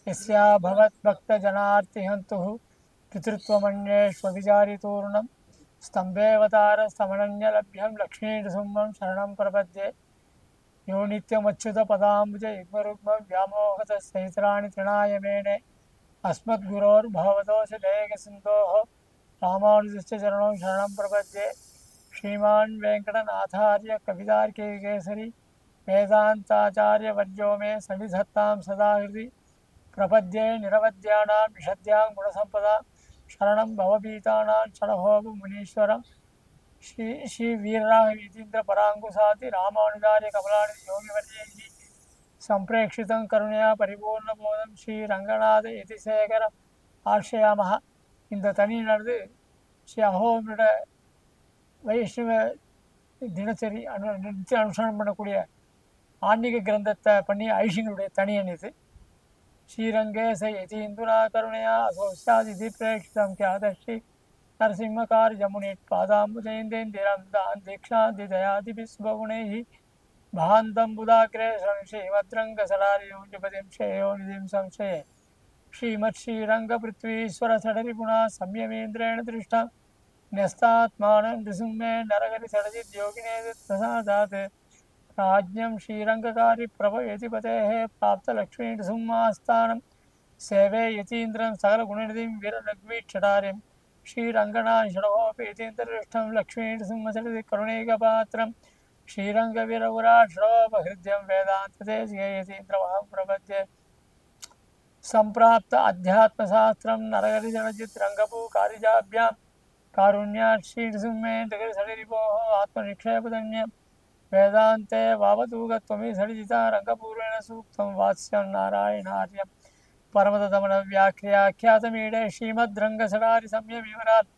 यस्या भवद्भक्तजनार्तिहन्तुः पितृत्वमन्येष्वभिचारितूर्णं स्तम्भेऽवतारस्तमनन्यलभ्यं लक्ष्मीनृसिंहं शरणं प्रपद्ये यो नित्यमच्युतपदाम्बुज युग्मरुग्मं व्यामोहतस्सहितराणि तृणाय मेने अस्मद्गुरोर्भगवतोऽस्य दयैकसिन्धोः रामानुजस्य चरणं शरणं प्रपद्ये श्रीमान् वेङ्कटनाथार्य कवितार्किकेसरी वेदान्ताचार्यवर्यो मे सन्निधत्तां सदा हृदि प्रपद्ये निरवद्यानां निषद्यां गुणसम्पदां शरणं भवभीतानां शरणभोमुनीश्वरं श्री वीरराघवेन्द्र पराङ्कुशाति रामानुजार्य कमलानि योगिवर्यैः सम्प्रेक्षितं करुणया परिपूर्णबोधं श्रीरङ्गनाथ यतिशेखर आश्रयामः இந்த தனி நடந்து ஸ்ரீ அகோபிட வைஷ்ணவ தினசரி நித்திய அனுஷ்டானம் பண்ணக்கூடிய ஆன்மீக கிரந்தத்தை பண்ணி ஐஷிங்களுடைய தனியன் இது ஸ்ரீரங்கே ச யதீந்துனா கருணையா அசோஷாதி பிரேட்சிதம் கியாதஸ்ரீ நரசிம்மகார் ஜமுனேட் பாதாம்புஜயந்தேந்திரம் தான் தீக்ஷாந்தி தயாதிபிஸ்வகுணைः भान्तं बुधाग्रे श्रीमद्रङ्गसलारियोनिपतिं श्रेयोनिधिं संशये श्रीमत्श्रीरङ्गपृथ्वीश्वरसडरिपुणा संयमेन्द्रेण दृष्टा न्यस्तात्मानं नृसिंहे नरहरिसडजिद्योगिने प्रसादात् राज्ञं श्रीरङ्गकारि प्रभयतिपतेः प्राप्तलक्ष्मीनृसिंहास्थानं सेवे यतीन्द्रं सकलगुणनिधिं वीरलघ्वीक्षटारिं श्रीरङ्गनाथषडोपि यतीन्द्रदृष्टं लक्ष्मीनृसिंहसडजि करुणैकपात्रं श्रीरङ्गवीरपुराश्रवहृद्यं वेदान्तदेशिकयतीन्द्रमहं प्रपद्ये सम्प्राप्त अध्यात्मशास्त्रं नरहरिजनजिद्रङ्गपूकारिजाभ्यां कारुण्यात् श्रीनृसिंहेन्द्रगिरिसडरिपोः आत्मनिक्षेपधन्यं वेदान्ते वावतूगत्वमि सडिजिता रङ्गपूर्वेण सूक्तं वात्स्यं नारायणार्यं परमतमनव्याख्याख्यातमीडे श्रीमद्रङ्गसडारिसंयमिवरात्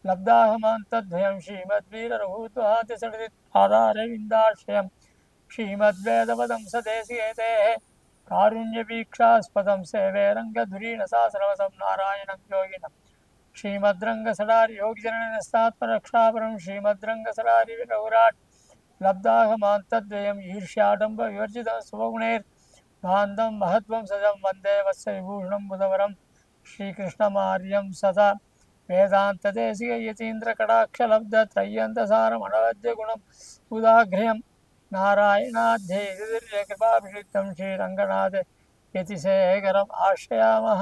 लब्धाहमान्तद्वयं श्रीमद्वीररघुत्वादिसडिदित्पादारविन्दाश्रयं श्रीमद्वेदपदं सदेशिकेतेः कारुण्यवीक्षास्पदं सेवे रङ्गधुरीणसासनवसं नारायणं योगिनं श्रीमद्रङ्गसडारि योगिजननस्तात्मरक्षापरं श्रीमद्रङ्गसडारि रघुराट् लब्धाहमान्तद्वयं ईर्ष्याडम्बविवर्जितं स्वगुणैर्भान्तं महत्त्वं सजं वन्दे वत्सविभूषणं बुधवरं श्रीकृष्णमार्यं सदा वेदान्तदेशिकयतीन्द्रकटाक्षलब्धत्रय्यन्तसारमनवद्यगुणम् उदाघ्र्यं नारायणाध्यैर्कृपाभिषिक्तं श्रीरङ्गनाथ यतिशेखरम् आश्रयामः.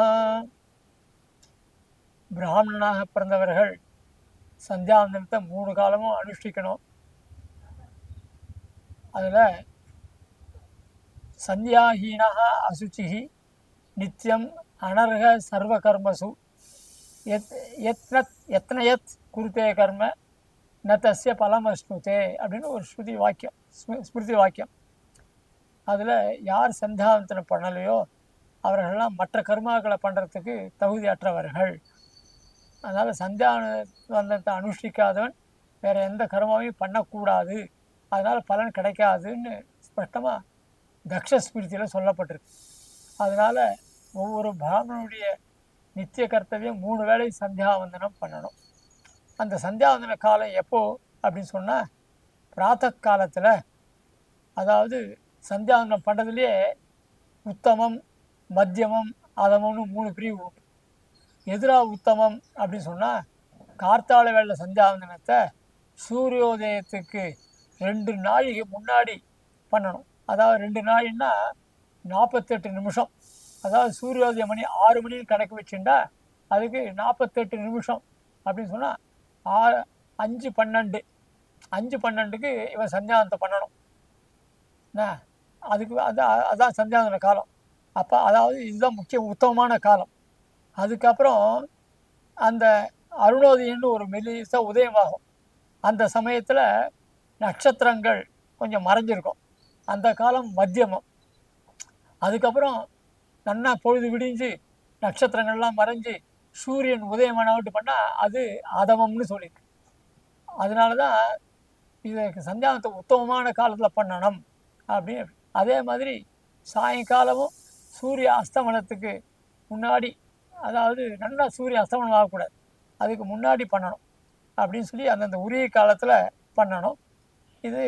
பிராமணனாக பிறந்தவர்கள் சந்தியாவந்தனத்தை 3 காலமும் அனுஷ்டிக்கணும். அதில் சந்தியாஹீனः அசுச்சிः நித்தியம் அனர்ஹ சர்வகர்மசு யத்னயத் குருத்தே கர்ம ந தஸ்ய பலமஸ்னுதே அப்படின்னு ஒரு ஸ்மிருதி வாக்கியம். அதில் யார் சந்தியாவந்தனம் பண்ணலையோ அவர்களெல்லாம் மற்ற கர்மாக்களை பண்ணுறதுக்கு தகுதியற்றவர்கள். அதனால் சந்தியாவந்தனத்தை அனுஷ்டிக்காதவன் வேறு எந்த கர்மாவையும் பண்ணக்கூடாது, அதனால் பலன் கிடைக்காதுன்னு ஸ்பஷ்டமாக தக்ஷஸ்மிருதியில் சொல்லப்பட்டிருக்கு. அதனால் ஒவ்வொரு பிராமணனுடைய நித்திய கர்த்தவியம் 3 வேளை சந்தியாவந்தனம் பண்ணணும். அந்த சந்தியாவந்தன காலம் எப்போ அப்படின்னு சொன்னால் பிராத்த காலத்தில், அதாவது சந்தியாவந்தனம் பண்ணுறதுலேயே உத்தமம் மத்தியமம் அதமம்னு 3 பிரிவு உண்டு. எதிராக உத்தமம் அப்படின்னு சொன்னால் கார்த்தால வேளை சந்தியாவந்தனத்தை சூரியோதயத்துக்கு 2 நாழிகை முன்னாடி பண்ணணும். அதாவது 2 நாழின்னா 48 நிமிஷம். அதாவது சூரியோதய மணி 6 மணின்னு கணக்கு வச்சுட்டா அதுக்கு 48 நிமிஷம் அப்படின்னு சொன்னால் 5:12க்கு இவன் சந்தியாவந்தனம் பண்ணணும். அதுக்கு அதான் சந்தியாவந்தன காலம். அப்போ அதாவது இதுதான் முக்கிய உத்தமமான காலம். அதுக்கப்புறம் அந்த அருணோதயன்னு ஒரு மெல்லிசா உதயமாகும். அந்த சமயத்தில் நட்சத்திரங்கள் கொஞ்சம் மறைஞ்சிருக்கும். அந்த காலம் மத்தியமம். அதுக்கப்புறம் நன்னா பொழுது விடிஞ்சு நட்சத்திரங்கள்லாம் மறைஞ்சு சூரியன் உதயமானவிட்டு பண்ணால் அது அதமம்னு சொல்லியிருக்கு. அதனால தான் இதுக்கு சந்தியாவந்தனத்தை உத்தமமான காலத்தில் பண்ணணும் அப்படின்னு. அதே மாதிரி சாயங்காலமும் சூரிய அஸ்தமனத்துக்கு முன்னாடி, அதாவது நல்லா சூரிய அஸ்தமனம் ஆகக்கூடாது, அதுக்கு முன்னாடி பண்ணணும் அப்படின்னு சொல்லி அந்தந்த உரிய காலத்தில் பண்ணணும். இது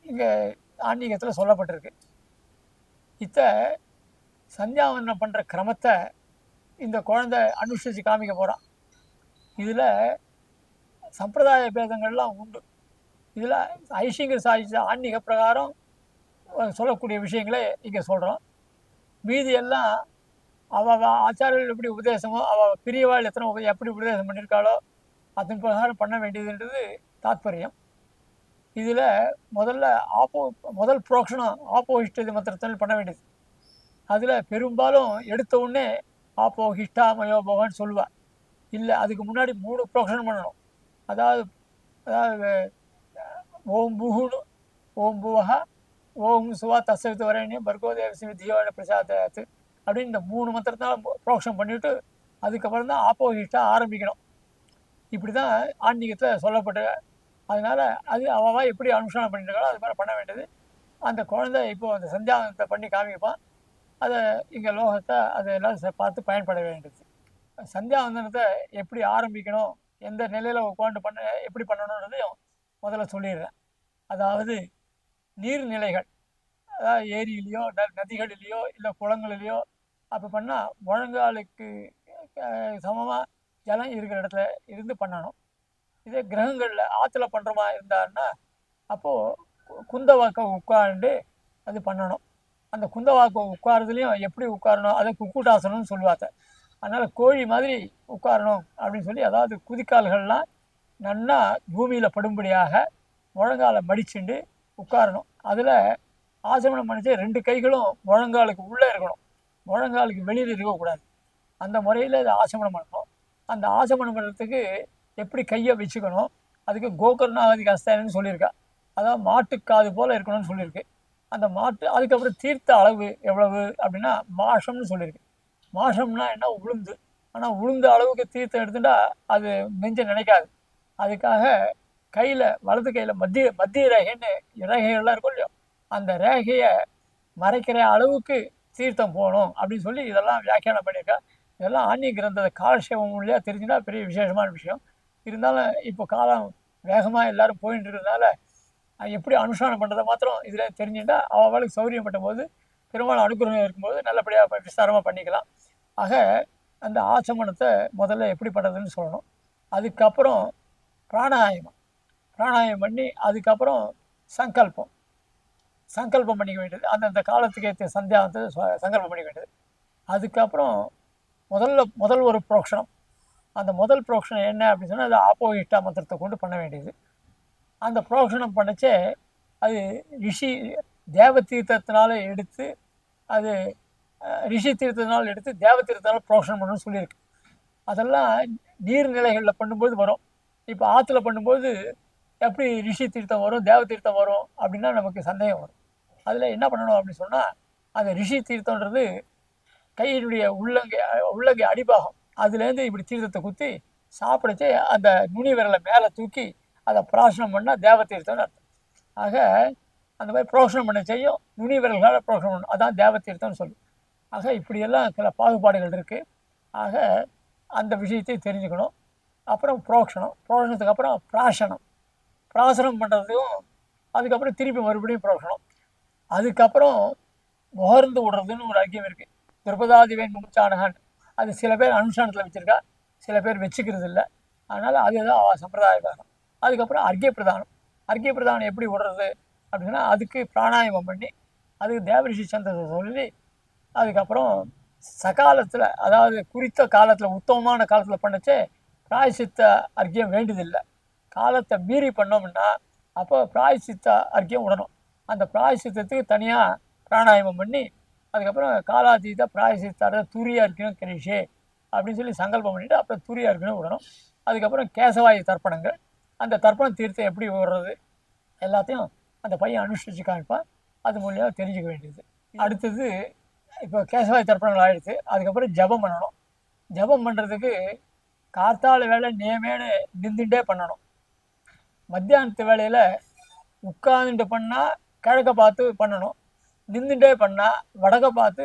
இங்கே ஆன்மீகத்தில் சொல்லப்பட்டிருக்கு. சந்தியாவந்தனம் பண்ணுற கிரமத்தை இந்த குழந்தை அனுஷ்டிச்சு காமிக்க போகிறான். இதில் சம்பிரதாய பேதங்கள்லாம் உண்டு. இதில் ஐஷிங்கர் சாதிச்ச ஆன்மீக பிரகாரம் சொல்லக்கூடிய விஷயங்களே இங்கே சொல்கிறோம். மீதி எல்லாம் அவள் ஆச்சாரியர்கள் எப்படி உபதேசமோ, அவள் பிரியவாள் எப்படி உபதேசம் பண்ணியிருக்காளோ அதன் பிரகாரம் பண்ண வேண்டியதுன்றது தாத்பரியம். இதில் முதல் புரோக்ஷனம் ஆப்போஹிஷ்ட மந்திரத்தில் பண்ண வேண்டியது. அதில் பெரும்பாலும் எடுத்த உடனே ஆப்போ ஹிஷ்டா மயோபோகன்னு சொல்லுவாள். இல்லை, அதுக்கு முன்னாடி 3 புரோக்ஷனம் பண்ணணும். அதாவது ஓம் புகுனு, ஓம் புவஹா, ஓம் சுவா தசவித்து வரேனியம் பர்கோதேவசி தியோன பிரசாதாத்து அப்படின்னு இந்த 3 மந்திரத்தினால புரோக்ஷனம் பண்ணிவிட்டு அதுக்கப்புறம் தான் ஆப்போஹிஷ்டா ஆரம்பிக்கணும். இப்படி தான் ஆன்மீகத்தில் சொல்லப்பட்டு, அதனால் அது அவள் எப்படி அனுஷ்டானம் பண்ணிட்டுருக்காளோ அது மாதிரி பண்ண வேண்டியது. அந்த குழந்தை இப்போது அந்த சந்தியாவந்தனத்தை பண்ணி காமிப்பான். அதை இங்கே லோகத்தை அதெல்லாம் பார்த்து பயன்பட வேண்டியது. சந்தியாவந்தனத்தை எப்படி ஆரம்பிக்கணும், எந்த நிலையில் உட்காந்து எப்படி பண்ணணுன்றதையும் முதல்ல சொல்லிடுறேன். அதாவது நீர்நிலைகள், அதாவது ஏரியிலையோ நதிகளிலேயோ இல்லை குளங்களிலேயோ அப்போ பண்ணால் முழங்காலுக்கு சமமாக ஜலம் இருக்கிற இடத்துல இருந்து பண்ணணும். இதே கிரகங்களில் ஆற்றுல பண்ணுறமா இருந்தாருன்னா அப்போது குந்தவாக்கம் உட்கார்ந்து அது பண்ணணும். அந்த குந்தவாக்கம் உட்காரதுலேயும் எப்படி உட்காரணும், அதை குக்குட்டாசனம்னு சொல்லுவாங்க. அதனால் கோழி மாதிரி உட்காரணும் அப்படின்னு சொல்லி, அதாவது குதிக்கால்கள்லாம் நன்னா பூமியில் படும்படியாக முழங்காலை மடிச்சுண்டு உட்காரணும். அதில் ஆசமனம் பண்ணிச்சு 2 கைகளும் முழங்காலுக்கு உள்ளே இருக்கணும், முழங்காலுக்கு வெளியில் இருக்கக்கூடாது. அந்த முறையில் அதை ஆசமனம் பண்ணணும். அந்த ஆசமனம் பண்ணுறதுக்கு எப்படி கையை வச்சுக்கணும், அதுக்கு கோகர்ணாவதி கஸ்தானன்னு சொல்லியிருக்கா. அதாவது மாட்டுக்காது போல் இருக்கணும்னு சொல்லியிருக்கு. அந்த அதுக்கப்புறம் தீர்த்த அளவு எவ்வளவு அப்படின்னா மாஷம்னு சொல்லியிருக்கு. மாஷம்னா என்ன, உளுந்து. ஆனால் உளுந்த அளவுக்கு தீர்த்தம் எடுத்துட்டா அது நெஞ்ச நினைக்காது. அதுக்காக கையில் வலது கையில் மத்திய ரேகைன்னு ரேகைகள்லாம் இருக்கும் இல்லையோ, அந்த ரேகையை மறைக்கிற அளவுக்கு தீர்த்தம் போகணும் அப்படின்னு சொல்லி இதெல்லாம் வியாக்கியானம் பண்ணியிருக்கா. இதெல்லாம் ஆன்மீக கிரந்தத்தை காலக்ஷேபம் வழியாக தெரிஞ்சுன்னா பெரிய விசேஷமான விஷயம். இருந்தாலும் இப்போ காலம் வேகமாக எல்லோரும் போயிட்டு இருக்கிறதுனால எப்படி அனுஷ்டானம் பண்ணுறதை மாத்திரம் இதில் தெரிஞ்சுட்டா அவளுக்கு சௌகரியப்பட்ட போது பெரும்பாலும் அனுகிரகம் இருக்கும்போது நல்லபடியாக விஸ்தாரமாக பண்ணிக்கலாம். ஆக அந்த ஆசமனத்தை முதல்ல எப்படி பண்ணுறதுன்னு சொல்லணும். அதுக்கப்புறம் பிராணாயாமம் பண்ணி அதுக்கப்புறம் சங்கல்பம் பண்ணிக்க வேண்டியது. அந்தந்த காலத்துக்கு ஏற்ற சந்தியாவத்தை சங்கல்பம் பண்ணிக்க வேண்டியது. அதுக்கப்புறம் முதல் ஒரு புரோக்ஷனம். அந்த முதல் புரோக்ஷனம் என்ன அப்படின்னு சொன்னால் அது ஆப்போஹிஷ்டா மந்திரத்தை கொண்டு பண்ண வேண்டியது. அந்த புரோக்ஷனம் பண்ணச்சே அது தேவ தீர்த்தத்தினால எடுத்து, அது ரிஷி தீர்த்தத்தினால எடுத்து தேவ தீர்த்தத்தினால புரோக்ஷனம் பண்ணணும்னு சொல்லியிருக்கு. அதெல்லாம் நீர்நிலைகளில் பண்ணும்போது வரும். இப்போ ஆற்றுல பண்ணும்போது எப்படி ரிஷி தீர்த்தம் வரும் தேவ தீர்த்தம் வரும் அப்படின்னா நமக்கு சந்தேகம் வரும். அதில் என்ன பண்ணணும் அப்படின்னு சொன்னால், அந்த ரிஷி தீர்த்தன்றது கையினுடைய உள்ளங்கை அடிபாகம், அதுலேருந்து இப்படி தீர்த்தத்தை குத்தி சாப்பிடுச்சு அந்த நுனி விரலை மேலே தூக்கி அதை பிராசனம் பண்ணால் தேவ தீர்த்தம்னு அர்த்தம். ஆக அந்த மாதிரி புரோக்ஷனம் பண்ண செய்யும் நுனி விரல்களால் புரோக்ஷனம் பண்ணணும், அதான் தேவ தீர்த்தம்னு சொல்லு. ஆக இப்படியெல்லாம் சில பாகுபாடுகள் இருக்குது. ஆக அந்த விஷயத்தை தெரிஞ்சுக்கணும். அப்புறம் புரோக்ஷனத்துக்கு அப்புறம் பிராசனம் பண்ணுறதுக்கும் அதுக்கப்புறம் திருப்பி மறுபடியும் புரோக்ஷனம். அதுக்கப்புறம் முகர்ந்து விடுறதுன்னு ஒரு ஐக்கியம் இருக்குது. திருப்பதாதிவேன் முச்சானகன் அது சில பேர் அனுஷ்டானத்தில் வச்சுருக்கா, சில பேர் வச்சுக்கிறது இல்லை. அதனால் அதுதான் சம்பிரதாயம். அதுக்கப்புறம் அர்க்கிய பிரதானம் எப்படி விடுறது அப்படின்னா அதுக்கு பிராணாயாமம் பண்ணி அதுக்கு தேவரிஷி சந்தத்தை சொல்லி அதுக்கப்புறம் சகாலத்தில், அதாவது குறித்த காலத்தில் உத்தமமான காலத்தில் பண்ணச்சே பிராயசித்த அர்க்கியம் வேண்டியதில்லை. காலத்தை மீறி பண்ணோம்னா அப்போ பிராயசித்த அர்க்கியம் விடணும். அந்த பிராயசித்தத்துக்கு தனியாக பிராணாயாமம் பண்ணி அதுக்கப்புறம் காலாதீத பிராயசித்தார துரியா இருக்கணும் கணேஷே அப்படின்னு சொல்லி சங்கல்பம் பண்ணிவிட்டு அப்புறம் துரியா இருக்கணும் விடணும். அதுக்கப்புறம் கேசவாயு தர்ப்பணங்கள், அந்த தர்ப்பணம் தீர்த்தம் எப்படி விடுறது எல்லாத்தையும் அந்த பையன் அனுஷ்டிச்சு காமிப்பான். அது மூலியமாக தெரிஞ்சுக்க வேண்டியது. அடுத்தது இப்போ கேசவாயு தர்ப்பணங்கள் ஆகிடுச்சு. அதுக்கப்புறம் ஜபம் பண்ணணும். ஜபம் பண்ணுறதுக்கு கார்த்தால வேலை நியமேனு நின்றுட்டே பண்ணணும். மத்தியானத்து வேலையில் உட்காந்துட்டு பண்ணால் கிழக்க பார்த்து பண்ணணும், நின்றுட்டே பண்ணால் வடக்க பார்த்து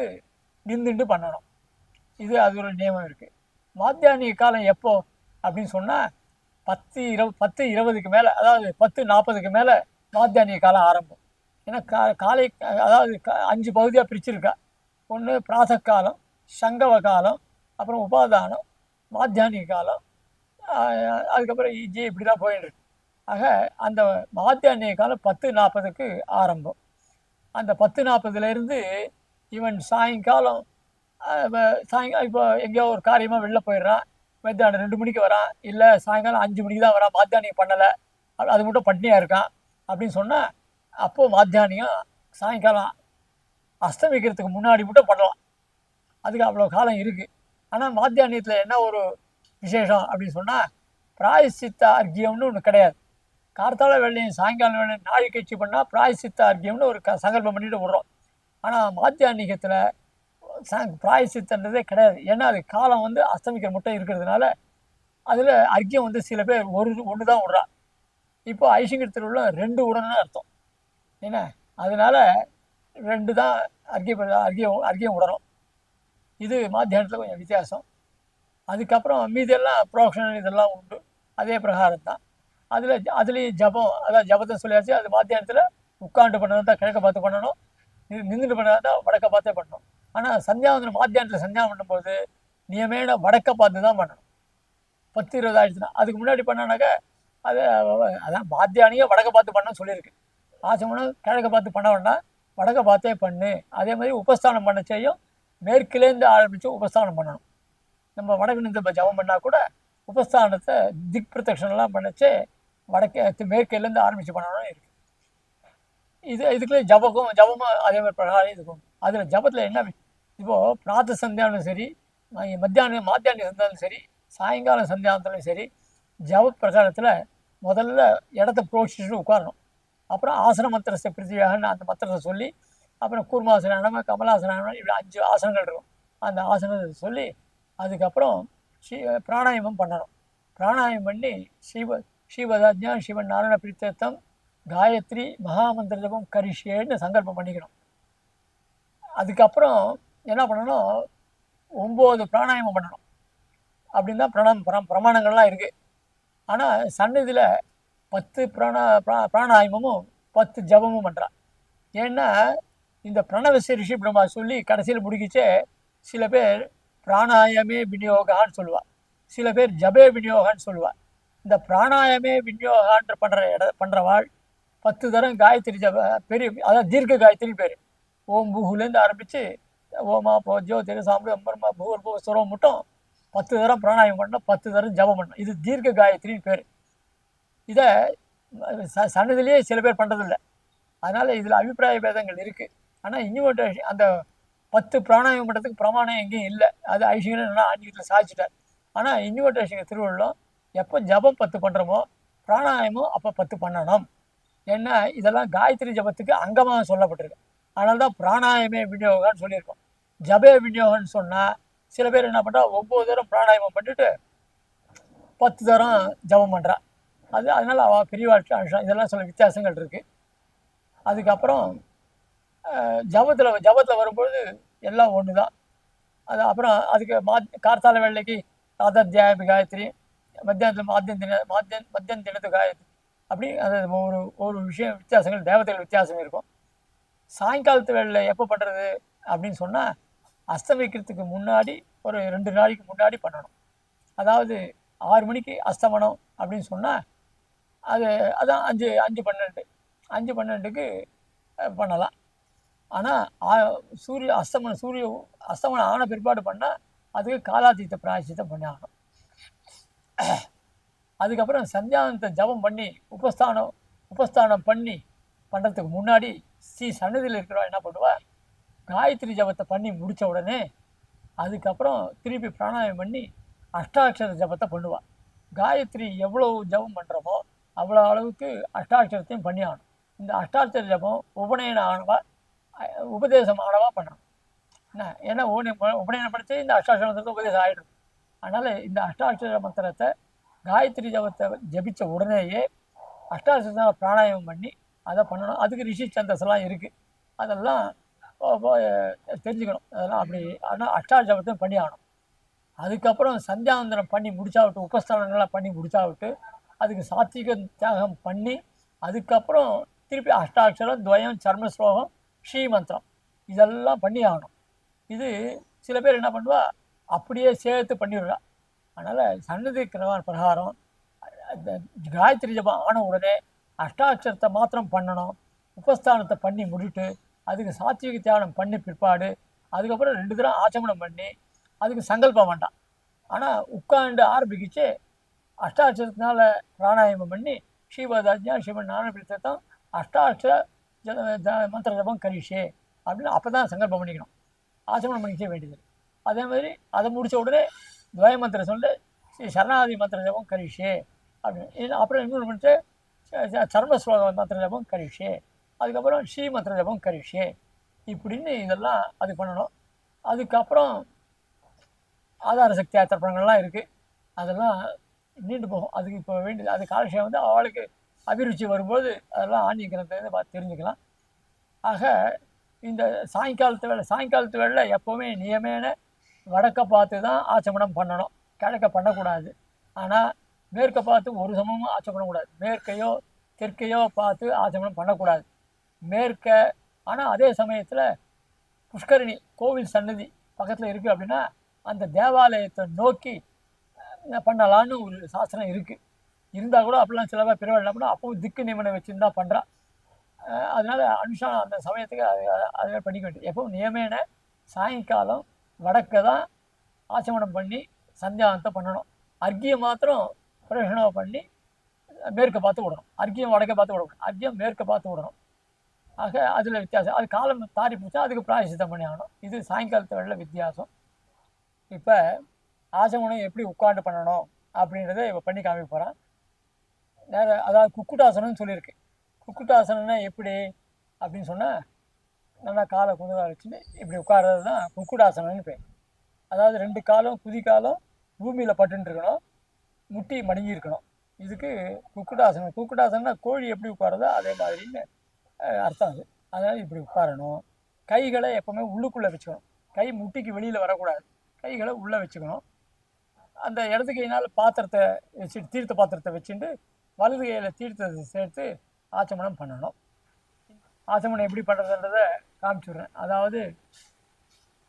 நின்றுட்டு பண்ணணும். அது ஒரு நியமம் இருக்குது. மாத்தியானிக காலம் எப்போ அப்படின்னு சொன்னால் 10:20க்கு மேலே, அதாவது 10:40க்கு மேலே மாத்தியானிக காலம் ஆரம்பம். ஏன்னா காலை அதாவது 5 பகுதியாக பிரிச்சுருக்கா. ஒன்று பிராத காலம், சங்கவ காலம், அப்புறம் உபாதானம், மாத்தியானிக காலம், அதுக்கப்புறம் இஜி இப்படி தான் போயிட்டு இருக்கு. ஆக அந்த மாத்தியானிக காலம் 10:40க்கு ஆரம்பம். அந்த 10:40லேருந்து இவன் சாயங்காலம் சாயங்காலம் இப்போ எங்கேயோ ஒரு காரியமாக வெளில போயிடுறான், மத்தியானம் 2 மணிக்கு வரான், இல்லை சாயங்காலம் 5 மணிக்கு தான் வரான், மாத்தியானியம் பண்ணலை, அது மட்டும் பட்னியாக இருக்கான் அப்படின்னு சொன்னால் அப்போது மாத்தியானியம் சாயங்காலம் அஸ்தமிக்கிறதுக்கு முன்னாடி மட்டும் பண்ணலாம். அதுக்கு அவ்வளோ காலம் இருக்குது. ஆனால் மாத்தியானியத்தில் என்ன ஒரு விசேஷம் அப்படின்னு சொன்னால் பிராயசித்த அர்க்கியம்னு ஒன்று கிடையாது. கார்த்தால வேலையும் சாயங்காலம் வேலையும் நாழி கட்சி பண்ணால் பிராயசித்த அர்க்கியம்னு ஒரு சங்கல்பம் பண்ணிட்டு விடுறோம். ஆனால் மாத்தியானிகத்தில் பிராயசித்தன்றதே கிடையாது. ஏன்னா அது காலம் வந்து அஸ்தமிக்கிற மட்டும் இருக்கிறதுனால அதில் அர்க்கியம் வந்து சில பேர் ஒன்று தான் விடுறா. இப்போ ஐசிங்கத்தில் உள்ள 2 உடனே அர்த்தம் என்ன, அதனால் 2 தான் அர்க்கியம் விடணும். இது மாத்தியானத்தில் கொஞ்சம் வித்தியாசம். அதுக்கப்புறம் மீதெல்லாம் ப்ரோக்ஷன் இதெல்லாம் உண்டு, அதே பிரகாரம் தான். அதுலேயும் ஜபம், அதாவது ஜபத்தை சொல்லியாச்சு. அது மாத்தியானத்தில் உட்காந்து பண்ணணும் தான் கிழக்க பார்த்து பண்ணணும், நின்றுட்டு பண்ணால் தான் வடக்க பார்த்தே பண்ணணும். ஆனால் சந்தியாவந்தனம் மாத்தியானத்தில் சந்தியாவனம் பண்ணும்போது நியமேன வடக்க பார்த்து தான் பண்ணணும். 10-20 ஆயிடுச்சுன்னா அதுக்கு முன்னாடி பண்ணானாக்கா அதான் மாத்தியானியை வடக்க பார்த்து பண்ண சொல்லியிருக்கு. ஆசமனம் கிழக்க பார்த்து பண்ண வேண்டாம், வடக்க பார்த்தே பண்ணு. அதே மாதிரி உபஸ்தானம் பண்ண செய்யும் மேற்கிலேருந்து ஆரம்பித்து உபஸ்தானம் பண்ணணும். நம்ம வடக்கு நின்று ஜபம் பண்ணால் கூட உபஸ்தானத்தை திக் பிரதட்சணெல்லாம் பண்ணச்சே வடக்கு மேற்கிலேருந்து ஆரம்பித்து பண்ணணும் இருக்குது. இதுக்குள்ளே ஜபமும் அதே மாதிரி பிரகாரம் இருக்கும். அதில் ஜபத்தில் என்ன இப்போது பிராத்த சந்தியானம் சரி, மாத்தியானிய சந்தியானம் சரி, சாயங்கால சந்தியானத்துலையும் சரி, ஜப பிரகாரத்தில் முதல்ல இடத்த புரோஷிச்சுட்டு உட்காரணும். அப்புறம் ஆசன மந்திரத்தை பிரித்தியாகன்னு அந்த மந்திரத்தை சொல்லி, அப்புறம் கூர்மாசனம், கமலாசனம், இப்படி 5 ஆசனங்கள் இருக்கும். அந்த ஆசனத்தை சொல்லி அதுக்கப்புறம் பிராணாயாமம் பண்ணணும். பிராணாயாமம் பண்ணி ஸ்ரீபதாஜ்ஞா சிவன் நாராயண பிரீத்தம் காயத்ரி மகாமந்திர ஜபம் கரிஷேன்னு சங்கல்பம் பண்ணிக்கணும். அதுக்கப்புறம் என்ன பண்ணணும், 9 பிராணாயாமம் பண்ணணும். அப்படின்னு தான் பிரமாணங்கள்லாம் இருக்குது. ஆனால் சன்னதியில் 10 பிராணாயாமமும் 10 ஜபமும் பண்ணுறான். ஏன்னா இந்த பிரணவசி ரிஷி பிரம்மா சொல்லி கடைசியில் முடிக்கிச்சே சில பேர் பிராணாயாமே விநியோகான்னு சொல்லுவாள், சில பேர் ஜபே விநியோகான்னு சொல்லுவாள். இந்த பிராணாயாமே விநியோகான்ற பண்ணுறவாள் 10 தரம் காயத்ரி ஜப பெரிய, அதாவது தீர்க்க காயத்ரி பேர். ஓம் பூகுலேருந்து ஆரம்பித்து ஓமா போஜோ திருசாம்பு அம்பர்மா பூர்பூ சுரம் மட்டும் 10 தரம் பிராணாயாமம் பண்ணணும், 10 தரம் ஜபம் பண்ணணும். இது தீர்க்க காயத்ரின்னு பேர். இதை சன்னதிலேயே சில பேர் பண்ணுறதில்லை. அதனால் இதில் அபிப்பிராய பேதங்கள் இருக்குது. ஆனால் இன்னும் அந்த 10 பிராணாயாமம் பண்ணுறதுக்கு பிரமாணம் எங்கேயும் இல்லை. அது ஐசிங்கன்னு ஆன்மீகத்தில் சாதிச்சிட்டார். ஆனால் இன்னும் திருவள்ளுவம் எப்போ ஜபம் 10 பண்ணுறோமோ பிராணாயாமம் அப்போ 10 பண்ணணும். ஏன்னா இதெல்லாம் காயத்ரி ஜபத்துக்கு அங்கமாக சொல்லப்பட்டிருக்கு. அதனால தான் பிராணாயாமே விநியோகம்னு சொல்லியிருக்கோம். ஜபே விநியோகம்னு சொன்னால் சில பேர் என்ன பண்ணுறா, 9 தரம் பிராணாயாமம் பண்ணிட்டு 10 தரம் ஜபம் பண்ணுறா. அதனால் அவள் பெரியவாழ்க்கை அனுஷம் இதெல்லாம் சில வித்தியாசங்கள் இருக்குது. அதுக்கப்புறம் ஜபத்தில் வரும்பொழுது எல்லாம் ஒன்று தான். அது அப்புறம் அதுக்கு கார்த்தால வேளைக்கு ராதாத்தியாய காயத்ரி, மத்தியம் தினத்து காயத்ரி, அப்படி அது ஒரு விஷயம் வித்தியாசங்கள் தேவதைகள் வித்தியாசம் இருக்கும். சாயங்காலத்து வேளையில் எப்போ பண்ணுறது அப்படின்னு சொன்னால் அஸ்தமிக்கிறதுக்கு முன்னாடி ஒரு 2 நாளைக்கு முன்னாடி பண்ணணும். அதாவது 6 மணிக்கு அஸ்தமனம் அப்படின்னு சொன்னால் அதான் 5:12க்கு பண்ணலாம். ஆனால் சூரிய அஸ்தமனம் ஆன பிற்பாடு பண்ணால் அதுக்கு காலாதீத்த பிராயச்சித்தம் பண்ணி ஆகணும். அதுக்கப்புறம் சந்தியானத்தை ஜபம் பண்ணி உபஸ்தானம் பண்ணி பண்ணுறதுக்கு முன்னாடி சன்னதியில் இருக்கிறவா என்ன பண்ணுவா, காயத்ரி ஜபத்தை பண்ணி முடித்த உடனே அதுக்கப்புறம் திருப்பி பிராணாயாமம் பண்ணி அஷ்டாட்சர ஜபத்தை பண்ணுவாள். காயத்ரி எவ்வளோ ஜபம் பண்ணுறோமோ அவ்வளோ அளவுக்கு அஷ்டாட்சரத்தையும் பண்ணி ஆகணும். இந்த அஷ்டாட்சர ஜபம் உபதேசம் ஆனவா பண்ணணும். என்ன ஏன்னா உபநயனம் படித்து இந்த அஷ்டாட்சரத்தை உபதேசம் ஆகிடும். அதனால் இந்த அஷ்டாட்சர மந்திரத்தை காயத்ரி ஜபத்தை ஜபித்த உடனேயே அஷ்டாட்சர பிராணாயாமம் பண்ணி அதை பண்ணணும். அதுக்கு ரிஷி சந்தஸ்லாம் இருக்குது, அதெல்லாம் தெரிஞ்சுக்கணும். அதெல்லாம் அப்படி ஆனால் அஷ்டாட்சர ஜபத்தையும் பண்ணி ஆகணும். அதுக்கப்புறம் சந்தியாவந்தனம் பண்ணி முடிச்சாவிட்டு, உபஸ்தானங்கள்லாம் பண்ணி முடிச்சாவிட்டு, அதுக்கு சாத்விக தியாகம் பண்ணி அதுக்கப்புறம் திருப்பி அஷ்டாட்சரம், துவயம், சர்ம ஸ்லோகம், ஸ்ரீமந்திரம் இதெல்லாம் பண்ணி ஆகணும். இது சில பேர் என்ன பண்ணுவா, அப்படியே சேர்த்து பண்ணிடுறா. அதனால் சன்னதி கிரமம் பிரகாரம் இந்த காயத்ரி ஜபம் ஆன உடனே அஷ்டாட்சரத்தை மாத்திரம் பண்ணணும். உபஸ்தானத்தை பண்ணி முடிட்டு அதுக்கு சாத்விக தியானம் பண்ணி பிற்பாடு அதுக்கப்புறம் 2 தடவை ஆச்சமனம் பண்ணி அதுக்கு சங்கல்பம் வேண்டாம். ஆனால் உட்காந்து ஆரம்பிக்கிச்சு அஷ்டாட்சரத்தினால பிராணாயாமம் பண்ணி ஸ்ரீபதாஜ்யா ஸ்ரீமன் நாராயணபிரத்தம் அஷ்டாட்சர மந்திர ஜபம் கரிஷே அப்படின்னு அப்போ தான் சங்கல்பம் பண்ணிக்கணும். ஆச்சமனம் பண்ணிக்க வேண்டியது. அதே மாதிரி அதை முடித்த உடனே துவய மந்திரம் சொல்லி ஸ்ரீ சரணாதி மந்திர ஜபம் கரிஷே அப்படின்னு. அப்புறம் இன்னொன்று பண்ணிட்டு சர்மஸ்லோக மந்திர ஜபம் கரிஷே, அதுக்கப்புறம் ஸ்ரீ மந்திர ஜபம் கரிஷே, இப்படின்னு இதெல்லாம் அது பண்ணணும். அதுக்கப்புறம் ஆதார சக்தி தர்ப்பணங்கள்லாம் இருக்குது. அதெல்லாம் நீண்டு போகும். அதுக்கு இப்போ வேண்டியது அது காலக்ஷேபம் வந்து அவளுக்கு அபிருச்சி வரும்போது அதெல்லாம் ஆன்மீக கிரந்தத்தை பார்த்து தெரிஞ்சுக்கலாம். ஆக இந்த சாயங்காலத்து வேளையில் எப்போவுமே நியமேன வடக்க பார்த்து தான் ஆச்சமனம் பண்ணணும், கிழக்க பண்ணக்கூடாது. ஆனால் மேற்க பார்த்து ஒரு சமமும் ஆச்சமனக்கூடாது. மேற்கையோ தெற்கையோ பார்த்து ஆச்சமனம் பண்ணக்கூடாது. மேற்க ஆனால் அதே சமயத்தில் புஷ்கரணி கோவில் சன்னதி பக்கத்தில் இருக்குது அப்படின்னா அந்த தேவாலயத்தை நோக்கி பண்ணலான்னு ஒரு சாஸ்திரம் இருக்குது. இருந்தால் கூட அப்படிலாம் சில பேர் பிறகு என்ன பண்ணால் அப்பவும் திக்கு நியமனம் வச்சுருந்தா பண்ணுறா. அதனால் அனுஷானம் அந்த சமயத்துக்கு அதை பண்ணிக்க வேண்டியது. எப்பவும் நியமேன சாயங்காலம் வடக்க தான் ஆச்சமனம் பண்ணி சந்தியாவந்தம் பண்ணணும். அர்க்கியம் மாத்திரம் பிரயோஜனமாக பண்ணி மேற்க பார்த்து விடணும். அர்க்கியம் வடக்க பார்த்து விடணும், அர்க்கியம் மேற்க பார்த்து விடணும். ஆக அதில் வித்தியாசம். அது காலம் தாரி போச்சா அதுக்கு பிராயசித்தம் பண்ணி ஆகணும். இது சாயங்காலத்து வேளையில் வித்தியாசம். இப்போ ஆசமனம் எப்படி உட்காந்து பண்ணணும் அப்படின்றத இப்போ பண்ணி காமிக்க போகிறேன். அதாவது குக்குட்டாசனம்னு சொல்லியிருக்கு. குக்குட்டாசனம்னா எப்படி அப்படின்னு சொன்னால் நல்லா காலை குந்தகா வச்சுட்டு இப்படி உட்கார்றது தான் குக்குடாசனம்னு பேர். அதாவது 2 காலும் குதிக்காலும் பூமியில் பட்டுன்னு இருக்கணும், முட்டி மடங்கி இருக்கணும். இதுக்கு குக்குடாசனம். குக்குடாசனம்னா கோழி எப்படி உட்காருதோ அதே மாதிரின்னு அர்த்தம் அது. அதனால் இப்படி உட்காரணும். கைகளை எப்போவுமே உள்ளுக்குள்ளே வச்சுக்கணும். கை முட்டிக்கு வெளியில் வரக்கூடாது. கைகளை உள்ளே வச்சுக்கணும். அந்த இடது கையினால் பாத்திரத்தை வச்சுட்டு தீர்த்த பாத்திரத்தை வச்சுட்டு வலது கையில் தீர்த்தத்தை சேர்த்து ஆச்சமனம் பண்ணணும். ஆச்சமனம் எப்படி பண்ணுறதுன்றதை காமிச்சுடுறேன். அதாவது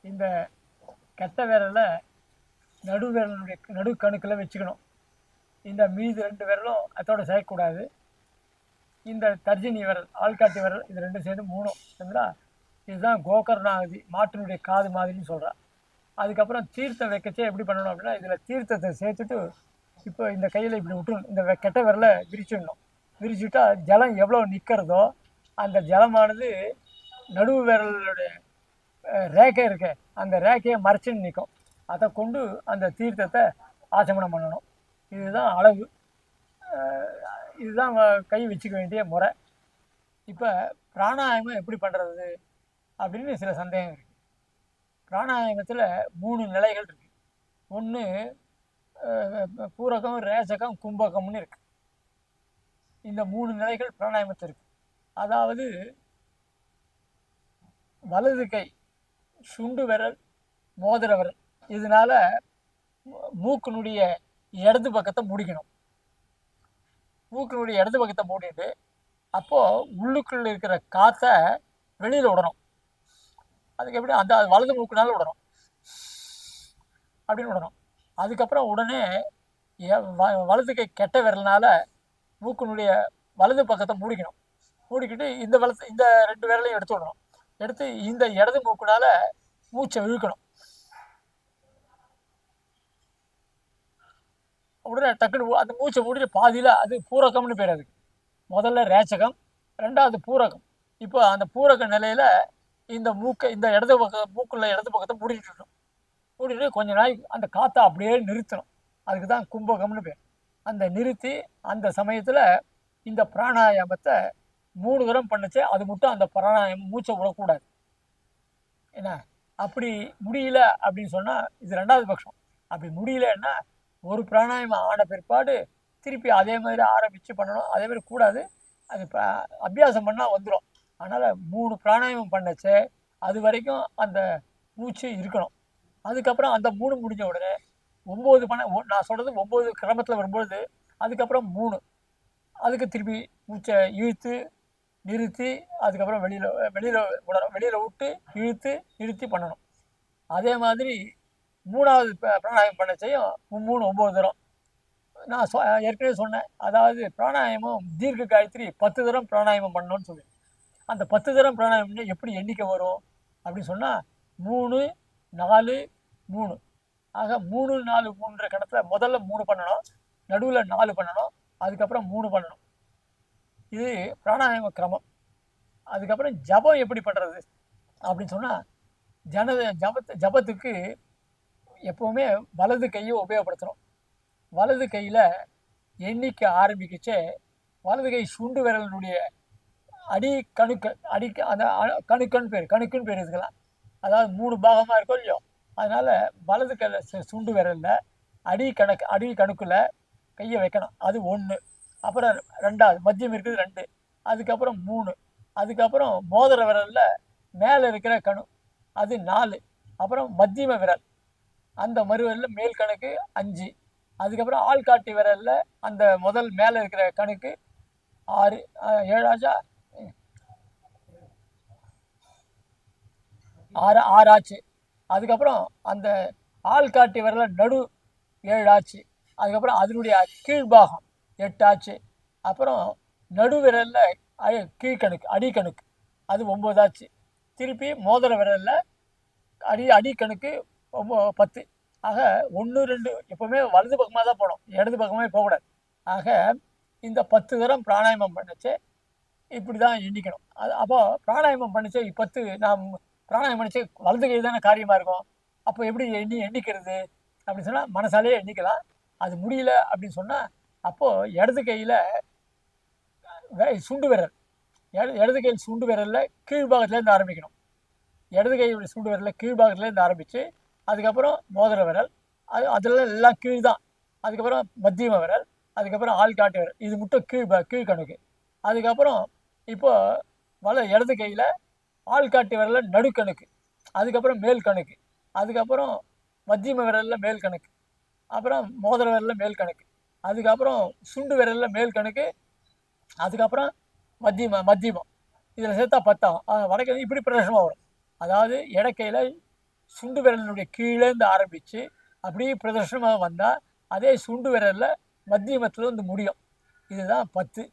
இந்த கெட்ட விரலை நடு கணுக்கில் வச்சுக்கணும். இந்த மீது 2 விரலும் அதோட சேர்க்கக்கூடாது. இந்த தர்ஜினி விரல் ஆள்காட்டி விரல் இது 2 சேர்ந்து 3 சரிங்களா. இதுதான் கோகர்ணாகதி, மாட்டினுடைய காது மாதிரின்னு சொல்கிறா. அதுக்கப்புறம் தீர்த்தம் வைக்கச்சே எப்படி பண்ணணும் அப்படின்னா இதில் தீர்த்தத்தை சேர்த்துட்டு இப்போ இந்த கையில் இப்படி விட்டுணும். இந்த கெட்ட விரலை விரிச்சிடணும். விரிச்சுட்டா ஜலம் எவ்வளோ நிற்கிறதோ அந்த ஜலமானது நடுவு விரலுடைய ரேக்கை இருக்கு அந்த ரேக்கையை மறைச்சின்னு நிற்கும். அதை கொண்டு அந்த தீர்த்தத்தை ஆச்சமனம் பண்ணணும். இதுதான் அளவு. இதுதான் கை வச்சுக்க வேண்டிய முறை. இப்போ பிராணாயாமம் எப்படி பண்ணுறது அப்படின்னு சில சந்தேகம் இருக்குது. பிராணாயாமத்தில் 3 நிலைகள் இருக்குது. ஒன்று பூரகம், ரேசகம், கும்பகம்னு இருக்குது. இந்த 3 நிலைகள் பிராணாயாமத்தில் இருக்குது. அதாவது வலது கை சுண்டு விரல், மோதிர விரல் இதனால மூக்கினுடைய இடது பக்கத்தை மூடிக்கணும். மூக்கினுடைய இடது பக்கத்தை மூடிட்டு அப்போது உள்ளுக்குள்ள இருக்கிற காற்றை வெளியில் விடணும். அதுக்கு எப்படி அந்த வலது மூக்குனால விடணும் அப்படின்னு விடணும். அதுக்கப்புறம் உடனே வலது கை கெட்ட விரல்னால மூக்கினுடைய வலது பக்கத்தை மூடிக்கணும். மூடிக்கிட்டு இந்த 2 விரலையும் எடுத்து விடணும். எடுத்து இந்த இடது மூக்குனால மூச்சை இழுக்கணும். உடனே டக்குன்னு அந்த மூச்சை மூடிட்டு பாதியில் அது பூரகம்னு பேர். அதுக்கு முதல்ல ரேச்சகம், 2வது பூரகம். இப்போ அந்த பூரக நிலையில் இந்த மூக்குள்ள இடது பக்கத்தை மூடிட்டு கொஞ்ச நாளைக்கு அந்த காற்றை அப்படியே நிறுத்தணும். அதுக்கு தான் கும்பகம்னு பேர். அந்த நிறுத்தி அந்த சமயத்தில் இந்த பிராணாயாமத்தை 3 தரம் பண்ணுச்சு. அது மட்டும் அந்த பிராணாயாமம் மூச்சை விடக்கூடாது. என்ன அப்படி முடியல அப்படின்னு சொன்னால் இது 2வது பட்சம். அப்படி முடியலன்னா ஒரு பிராணாயாமம் ஆன பிற்பாடு திருப்பி அதே மாதிரி ஆரம்பித்து பண்ணணும். அதே மாதிரி கூடாது, அது அபியாசம் பண்ணால் வந்துடும். அதனால் 3 பிராணாயாமம் பண்ணச்சு அது வரைக்கும் அந்த மூச்சு இருக்கணும். அதுக்கப்புறம் அந்த 3 முடிஞ்ச உடனே 9 நான் சொல்கிறது 9 கிரமத்தில் வரும்பொழுது அதுக்கப்புறம் 3 அதுக்கு திருப்பி மூச்சை இழுத்து நிறுத்தி அதுக்கப்புறம் வெளியில் விட்டு இழுத்து நிறுத்தி பண்ணணும். அதே மாதிரி 3வது பிராணாயாமம் பண்ண செய்யும் 3 9 தரம். நான் ஏற்கனவே சொன்னேன். அதாவது பிராணாயாமம் தீர்க்க காயத்ரி 10 தரம் பிராணாயாமம் பண்ணணும்னு சொல்லி. அந்த 10 தரம் பிராணாயாமம் எப்படி எண்ணிக்கை வரும் அப்படின்னு சொன்னால் 3 4 3. ஆக 3 4 3ன்ற கணத்துல முதல்ல 3 பண்ணணும், நடுவில் 4 பண்ணணும், அதுக்கப்புறம் 3 பண்ணணும். இது பிராணாயாம கிரமம். அதுக்கப்புறம் ஜபம் எப்படி பண்ணுறது அப்படின்னு சொன்னால் ஜபத்துக்கு எப்போவுமே வலது கையை உபயோகப்படுத்தணும். வலது கையில் எண்ணிக்கை ஆரம்பிக்கிச்சே வலது கை சுண்டு விரலினுடைய அடி அந்த கணுக்குன்னு பேர் இதுக்கெல்லாம். அதாவது 3 பாகமாக இருக்கும் இல்லையோ, அதனால் வலது கையில் சுண்டு விரலில் அடி கணுக்கில் கையை வைக்கணும். அது 1. அப்புறம் 2வது மத்தியம் இருக்குது 2. அதுக்கப்புறம் 3. அதுக்கப்புறம் மோதிர விரலில் மேலே இருக்கிற கணு அது 4. அப்புறம் மத்தியம விரல் அந்த மறுவிரலில் மேல் கணக்கு 5. அதுக்கப்புறம் ஆள்காட்டி விரலில் அந்த முதல் மேலே இருக்கிற கணக்கு 6 7 ஆச்சா 6 ஆச்சு. அதுக்கப்புறம் அந்த ஆள்காட்டி விரலில் நடு 7 ஆச்சு. அதுக்கப்புறம் அதனுடைய கீழ்பாகம் 8 ஆச்சு. அப்புறம் நடு விரலில் கீழ்கணுக்கு அடிக்கணுக்கு அது 9 ஆச்சு. திருப்பி மோதிர விரலில் அடிக்கணுக்கு 10. ஆக 1 2 எப்போவுமே வலது பக்கமாக தான் போகணும், இடது பக்கமே போகக்கூடாது. ஆக இந்த 10 தரம் பிராணாயாமம் பண்ணிச்சு இப்படி தான் எண்ணிக்கணும். அப்போ பிராணாயாமம் பண்ணிச்சு 10 நாம் பிராணாயாமம் பண்ணிச்சு வலது கை தானே காரியமாக இருக்கும். அப்போ எப்படி எண்ணிக்கிறது அப்படின்னு சொன்னால் மனசாலேயே எண்ணிக்கலாம். அது முடியல அப்படின்னு சொன்னால் அப்போது இடது கையில் சுண்டு விரல் இடது கையில் சுண்டு விரலில் கீழ்பாகத்துலேருந்து ஆரம்பிக்கணும். இடது கையுடைய சுண்டு விரலில் கீழ்பாகத்துலேருந்து ஆரம்பித்து அதுக்கப்புறம் மோதிர விரல் அதில் எல்லாம் கீழ் தான். அதுக்கப்புறம் மத்தியம விரல், அதுக்கப்புறம் ஆள்காட்டி விரல், இது மட்டும் கீழ்கணுக்கு. அதுக்கப்புறம் இப்போது இடது கையில் ஆள்காட்டி விரலில் நடுக்கணுக்கு, அதுக்கப்புறம் மேல் கணுக்கு, அதுக்கப்புறம் மத்தியம விரலில் மேல் கணுக்கு, அப்புறம் மோதிர விரலில் மேல் கணுக்கு, அதுக்கப்புறம் சுண்டு விரலில் மேல் கணுக்கு, அதுக்கப்புறம் மத்தியமம். இதில் சேர்த்தா 10 ஆகும். வடக்கு இப்படி பிரதர்ஷனமாக வரும். அதாவது இடக்கையில் சுண்டு விரலினுடைய கீழேருந்து ஆரம்பித்து அப்படியே பிரதர்ஷனமாக வந்தால் அதே சுண்டு விரலில் மத்தியமத்தில் வந்து முடியும். இதுதான் 10.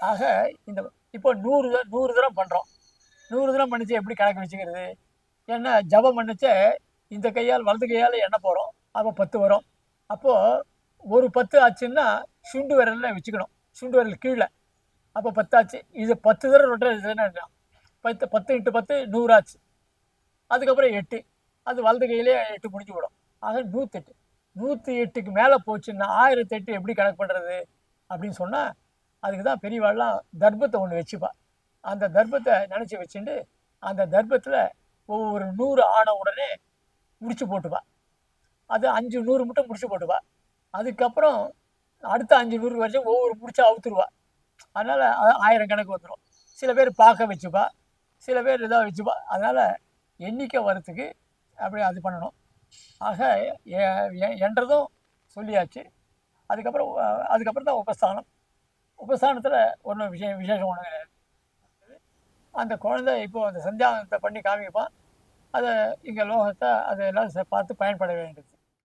ஆக இந்த இப்போ 100 தரம் பண்ணுறோம். 100 தரம் பண்ணிச்சு எப்படி கணக்கு வச்சுக்கிறது? ஏன்னா ஜபம் பண்ணிச்ச இந்த கையால் வலது கையால் எண்ண போகிறோம், அப்போ 10 வரும். அப்போது ஒரு 10 ஆச்சுன்னா சுண்டு விரலில் வச்சுக்கணும், சுண்டு விரல் கீழே. அப்போ 10 ஆச்சு. இது 10 தரம் ரொட்டேஷன் 10 10 × 10 100 ஆச்சு. அதுக்கப்புறம் 8 அது வலது கையிலே 8 முடிஞ்சு விடும். ஆக 108. 108க்கு மேலே போச்சுன்னா 1008 எப்படி கணக்கு பண்ணுறது அப்படின்னு சொன்னால் அதுக்கு தான் பெரியவாள்லாம் தர்ப்பத்தை ஒன்று வச்சுப்பா. அந்த தர்ப்பத்தை நினச்சி வச்சுட்டு அந்த தர்ப்பத்தில் ஒவ்வொரு 100 ஆன உடனே முடிச்சு போட்டுப்பா. அது 5 100 மட்டும் முடிச்சு போட்டுப்பா. அதுக்கப்புறம் அடுத்த 5 100 வரைக்கும் ஒவ்வொரு முடிச்சா அவுத்துருவா. அதனால் 1000 கணக்கு வந்துடும். சில பேர் பார்க்க வச்சுப்பா, சில பேர் இதாக வச்சுப்பா. அதனால் எண்ணிக்கை வரத்துக்கு அப்படி அது பண்ணணும். ஆக என்றதும் சொல்லியாச்சு. அதுக்கப்புறம் தான் உபஸ்தானம். உபஸ்தானத்தில் ஒன்றும் விசேஷம் ஒன்று கிடையாது. அந்த குழந்தை இப்போது அந்த சந்தியாவந்தத்தை பண்ணி காமிப்பான். அதை இங்கே லோகத்தை அதை எல்லாம் பார்த்து பயன்பட வேண்டியது.